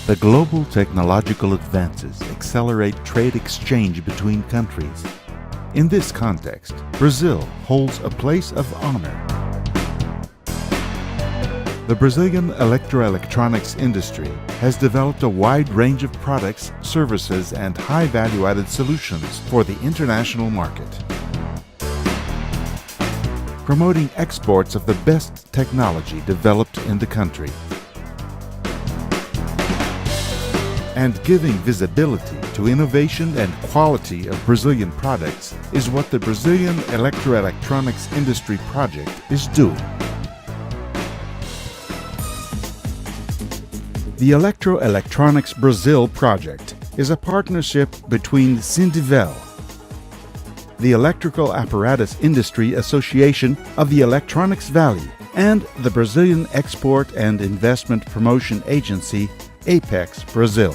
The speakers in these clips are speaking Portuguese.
The global technological advances accelerate trade exchange between countries. In this context, Brazil holds a place of honor. The Brazilian electroelectronics industry has developed a wide range of products, services, and high value-added solutions for the international market, promoting exports of the best technology developed in the country, and giving visibility to innovation and quality of Brazilian products is what the Brazilian Electroelectronics Industry Project is doing. The Electroelectronics Brazil project is a partnership between Sindivel, the Electrical Apparatus Industry Association of the Electronics Valley, and the Brazilian Export and Investment Promotion Agency, Apex Brazil.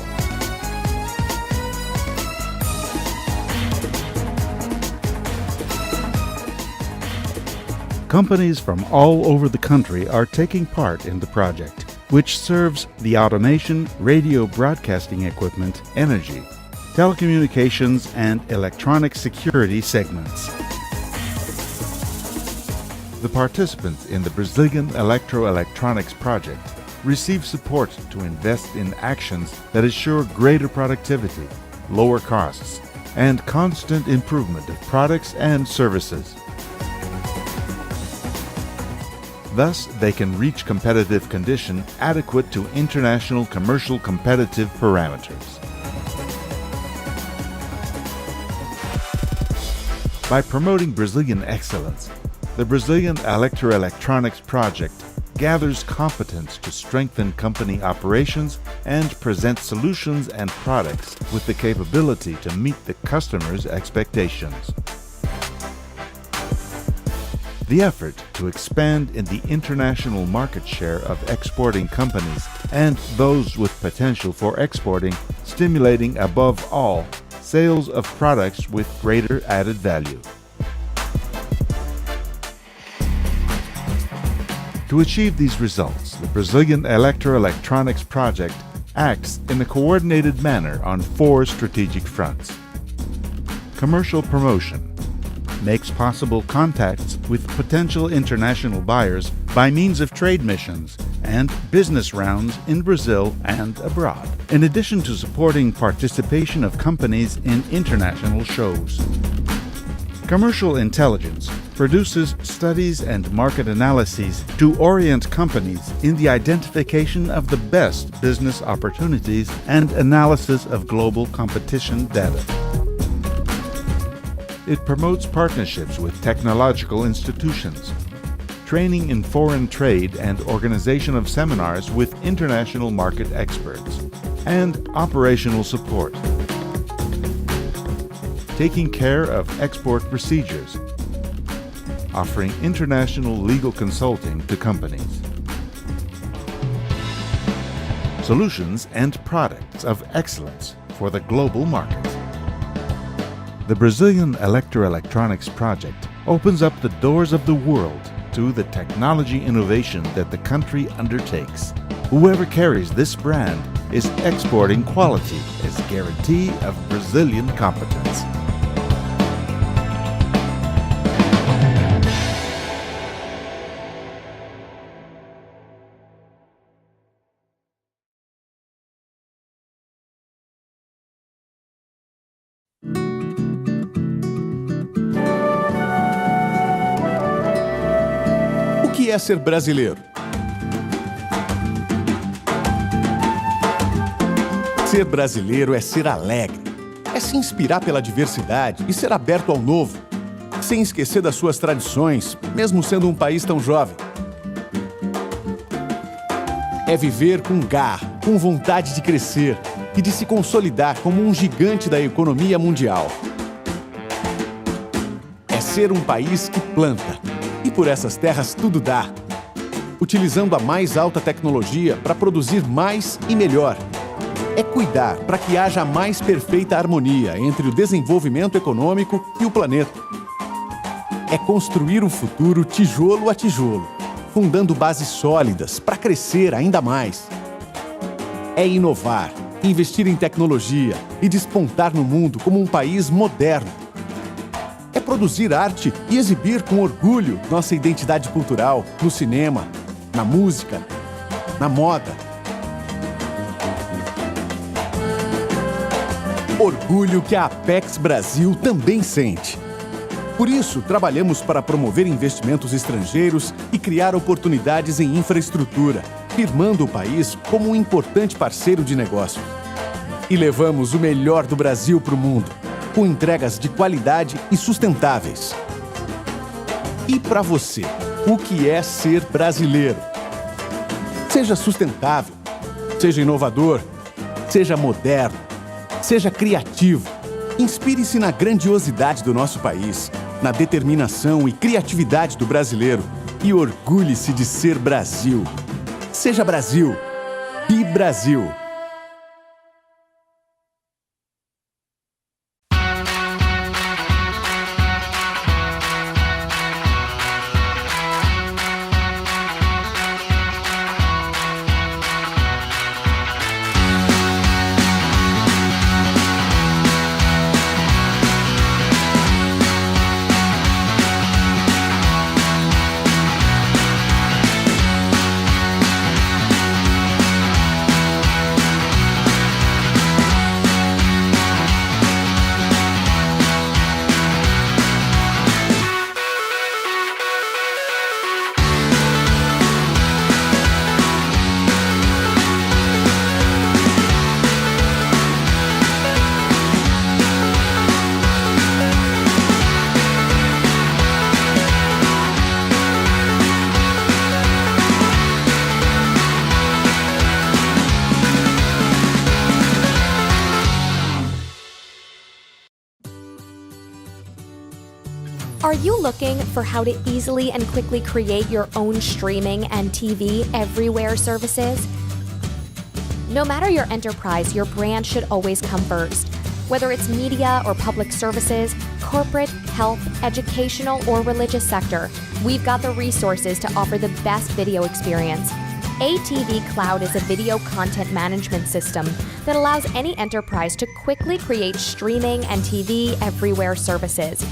Companies from all over the country are taking part in the project, which serves the automation, radio broadcasting equipment, energy, telecommunications, and electronic security segments. The participants in the Brazilian Electroelectronics Project receive support to invest in actions that assure greater productivity, lower costs, and constant improvement of products and services. Thus, they can reach competitive condition adequate to international commercial competitive parameters. By promoting Brazilian excellence, the Brazilian Electroelectronics Project gathers competence to strengthen company operations and present solutions and products with the capability to meet the customer's expectations. The effort to expand in the international market share of exporting companies and those with potential for exporting, stimulating above all sales of products with greater added value. To achieve these results, the Brazilian Electroelectronics Project acts in a coordinated manner on 4 strategic fronts. Commercial promotion makes possible contacts with potential international buyers by means of trade missions and business rounds in Brazil and abroad, in addition to supporting participation of companies in international shows. Commercial intelligence produces studies and market analyses to orient companies in the identification of the best business opportunities and analysis of global competition data. It promotes partnerships with technological institutions, training in foreign trade and organization of seminars with international market experts, and operational support. Taking care of export procedures, offering international legal consulting to companies. Solutions and products of excellence for the global market. The Brazilian Electroelectronics Project opens up the doors of the world to the technology innovation that the country undertakes. Whoever carries this brand is exporting quality as guarantee of Brazilian competence. O que é ser brasileiro? Ser brasileiro é ser alegre, é se inspirar pela diversidade e ser aberto ao novo, sem esquecer das suas tradições, mesmo sendo um país tão jovem. É viver com garra, com vontade de crescer e de se consolidar como um gigante da economia mundial. É ser um país que planta, e por essas terras tudo dá, utilizando a mais alta tecnologia para produzir mais e melhor. É cuidar para que haja a mais perfeita harmonia entre o desenvolvimento econômico e o planeta. É construir o futuro tijolo a tijolo, fundando bases sólidas para crescer ainda mais. É inovar, investir em tecnologia e despontar no mundo como um país moderno. É produzir arte e exibir com orgulho nossa identidade cultural no cinema, na música, na moda. Orgulho que a Apex Brasil também sente. Por isso, trabalhamos para promover investimentos estrangeiros e criar oportunidades em infraestrutura, firmando o país como um importante parceiro de negócio. E levamos o melhor do Brasil para o mundo, com entregas de qualidade e sustentáveis. E para você, o que é ser brasileiro? Seja sustentável, seja inovador, seja moderno, seja criativo. Inspire-se na grandiosidade do nosso país, na determinação e criatividade do brasileiro e orgulhe-se de ser Brasil. Seja Brasil. Be Brasil. Are you looking for how to easily and quickly create your own streaming and TV everywhere services? No matter your enterprise, your brand should always come first. Whether it's media or public services, corporate, health, educational, or religious sector, we've got the resources to offer the best video experience. ATV Cloud is a video content management system that allows any enterprise to quickly create streaming and TV everywhere services.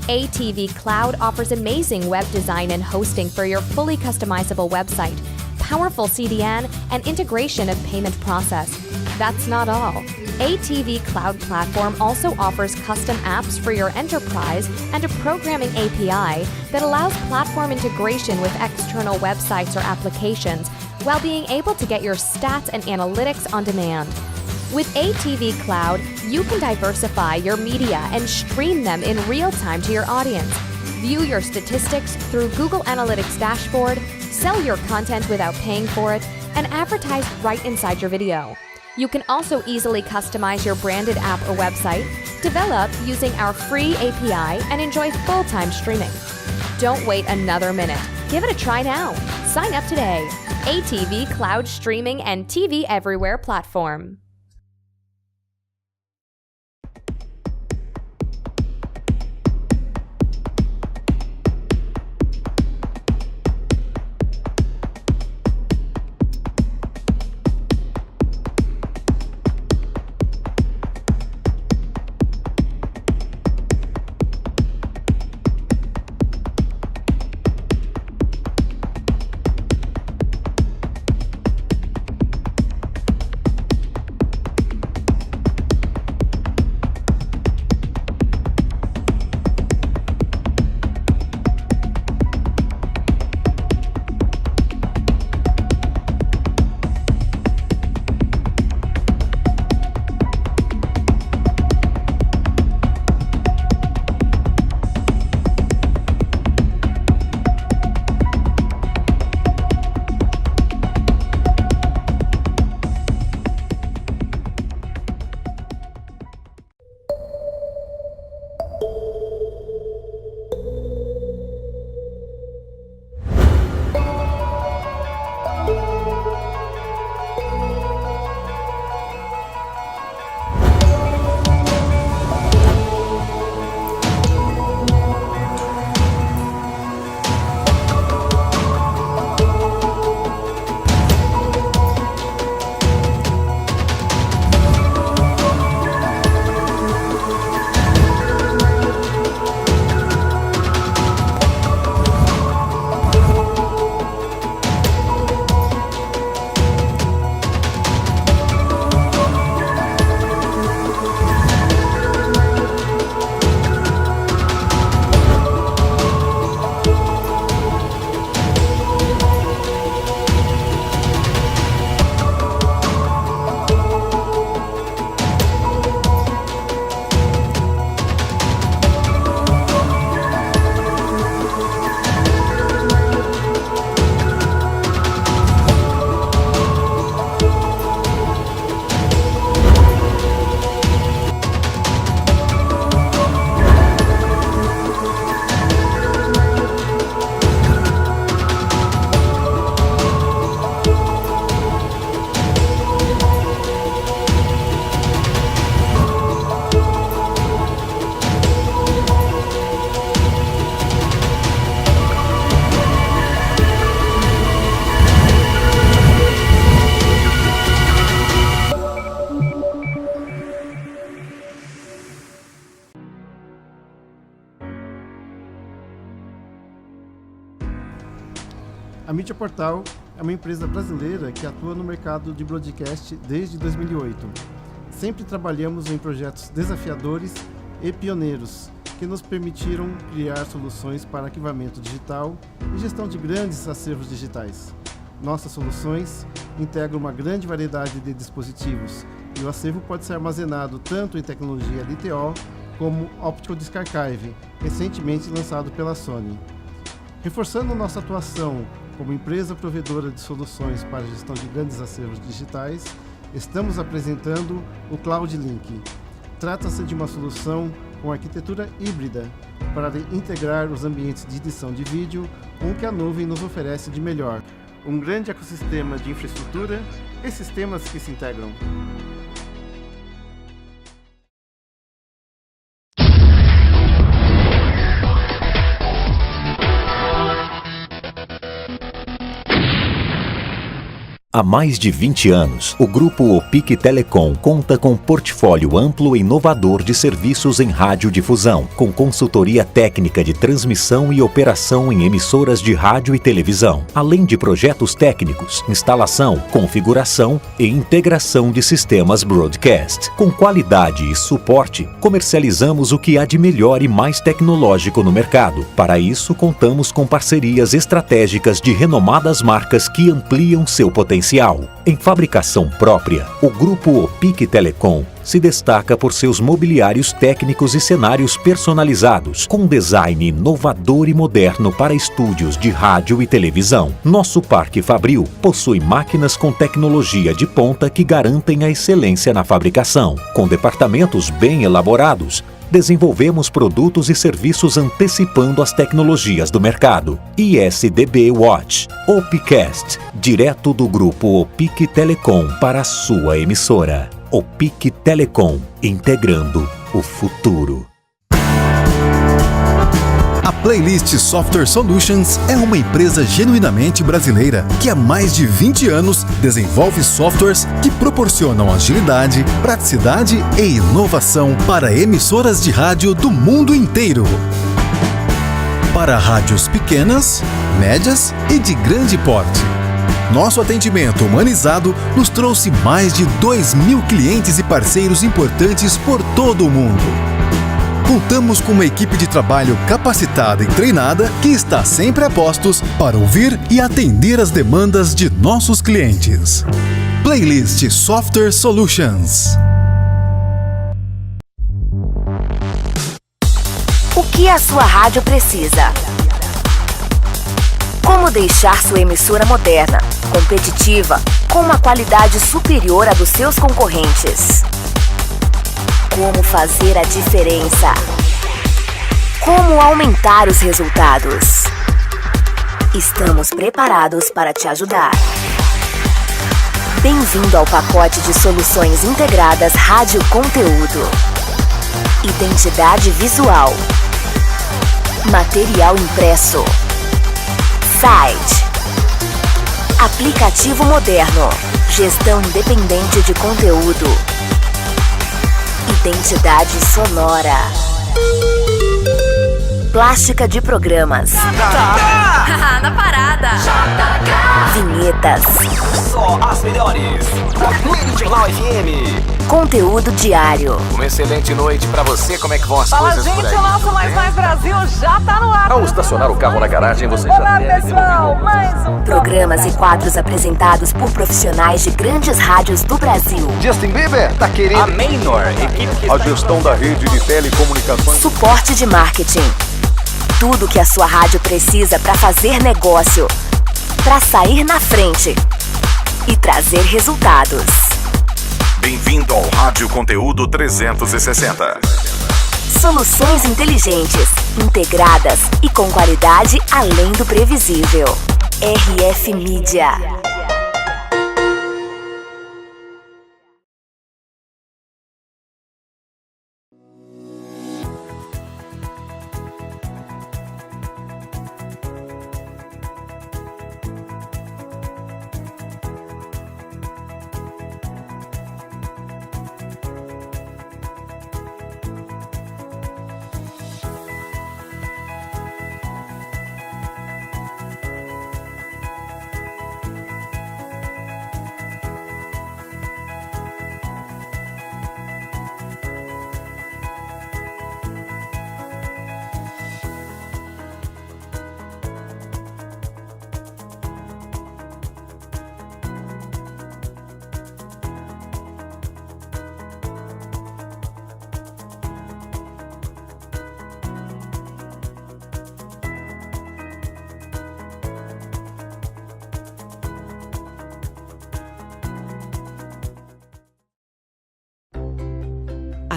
ATV Cloud offers amazing web design and hosting for your fully customizable website, powerful CDN, and integration of payment process. That's not all. ATV Cloud Platform also offers custom apps for your enterprise and a programming API that allows platform integration with external websites or applications while being able to get your stats and analytics on demand. With ATV Cloud, you can diversify your media and stream them in real time to your audience. View your statistics through Google Analytics dashboard, sell your content without paying for it, and advertise right inside your video. You can also easily customize your branded app or website, develop using our free API, and enjoy full-time streaming. Don't wait another minute. Give it a try now. Sign up today. ATV Cloud Streaming and TV Everywhere platform. A Mídia Portal é uma empresa brasileira que atua no mercado de broadcast desde 2008. Sempre trabalhamos em projetos desafiadores e pioneiros que nos permitiram criar soluções para arquivamento digital e gestão de grandes acervos digitais. Nossas soluções integram uma grande variedade de dispositivos e o acervo pode ser armazenado tanto em tecnologia LTO como Optical Disc Archive, recentemente lançado pela Sony. Reforçando nossa atuação como empresa provedora de soluções para a gestão de grandes acervos digitais, estamos apresentando o Cloud Link. Trata-se de uma solução com arquitetura híbrida para integrar os ambientes de edição de vídeo com o que a nuvem nos oferece de melhor. Um grande ecossistema de infraestrutura e sistemas que se integram. Há mais de 20 anos, o Grupo OPIC Telecom conta com um portfólio amplo e inovador de serviços em radiodifusão, com consultoria técnica de transmissão e operação em emissoras de rádio e televisão, além de projetos técnicos, instalação, configuração e integração de sistemas broadcast. Com qualidade e suporte, comercializamos o que há de melhor e mais tecnológico no mercado. Para isso, contamos com parcerias estratégicas de renomadas marcas que ampliam seu potencial. Em fabricação própria, o Grupo OPIC Telecom se destaca por seus mobiliários técnicos e cenários personalizados, com design inovador e moderno para estúdios de rádio e televisão. Nosso Parque Fabril possui máquinas com tecnologia de ponta que garantem a excelência na fabricação. Com departamentos bem elaborados, desenvolvemos produtos e serviços antecipando as tecnologias do mercado. ISDB Watch, OPICast, direto do Grupo OPIC Telecom para a sua emissora. OPIC Telecom, integrando o futuro. A Playlist Software Solutions é uma empresa genuinamente brasileira que há mais de 20 anos desenvolve softwares que proporcionam agilidade, praticidade e inovação para emissoras de rádio do mundo inteiro. Para rádios pequenas, médias e de grande porte. Nosso atendimento humanizado nos trouxe mais de 2.000 clientes e parceiros importantes por todo o mundo. Contamos com uma equipe de trabalho capacitada e treinada que está sempre a postos para ouvir e atender as demandas de nossos clientes. Playlist Software Solutions. O que a sua rádio precisa? Como deixar sua emissora moderna, competitiva, com uma qualidade superior à dos seus concorrentes? Como fazer a diferença? Como aumentar os resultados? Estamos preparados para te ajudar. Bem-vindo ao pacote de soluções integradas Rádio Conteúdo. Identidade visual. Material impresso. Site. Aplicativo moderno. Gestão independente de conteúdo. Identidade sonora. Plástica de programas. Na parada. Vinhetas. Só as melhores. Da Meridional FM. Conteúdo diário. Uma excelente noite pra você. Como é que vão as Fala, coisas por gente, aí? o nosso Mais Brasil já tá no ar. Ao estacionar o carro na garagem, você Olá, já deve ter pessoal, ouvido. mais um Programas e quadros apresentados por profissionais de grandes rádios do Brasil. Justin Bieber tá querendo. A Menor, equipe que A gestão da rede de telecomunicações. Suporte de marketing. Tudo que a sua rádio precisa para fazer negócio, para sair na frente e trazer resultados. Bem-vindo ao Rádio Conteúdo 360. Soluções inteligentes, integradas e com qualidade além do previsível. RF Mídia.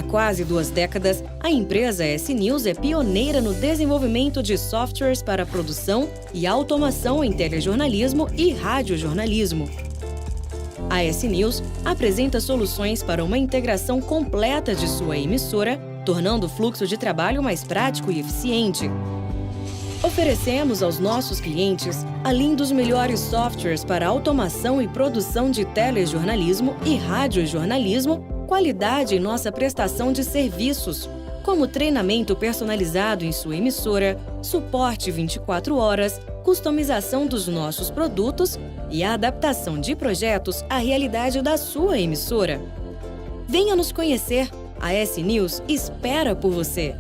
Há quase 2 décadas, a empresa S-News é pioneira no desenvolvimento de softwares para produção e automação em telejornalismo e radiojornalismo. A S-News apresenta soluções para uma integração completa de sua emissora, tornando o fluxo de trabalho mais prático e eficiente. Oferecemos aos nossos clientes, além dos melhores softwares para automação e produção de telejornalismo e radiojornalismo, qualidade em nossa prestação de serviços, como treinamento personalizado em sua emissora, suporte 24 horas, customização dos nossos produtos e a adaptação de projetos à realidade da sua emissora. Venha nos conhecer! A S-News espera por você!